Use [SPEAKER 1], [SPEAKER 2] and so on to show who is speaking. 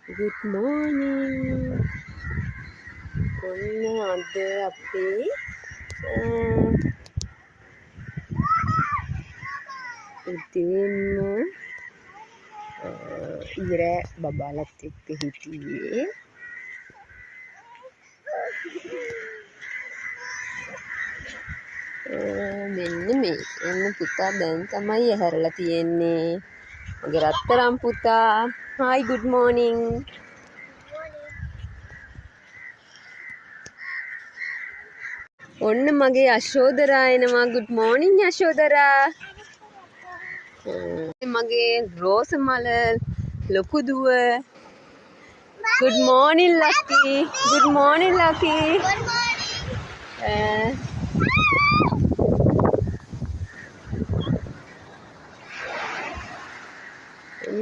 [SPEAKER 1] Good morning. ඔන්න අද අපේ උදේම ඉර බබාලත් එක්ක හිටියේ. මෙන්න මේ ඔන්න පුතා දැන් තමයි ඇහැරලා තියෙන්නේ. මගේ රත්තරන් පුතා. Hi, good morning. ඔන්න මගේ යශෝදරා එනවා. good morning Yashodhara. මගේ රෝසමල ලොකු දුව. good morning lucky. good morning lucky.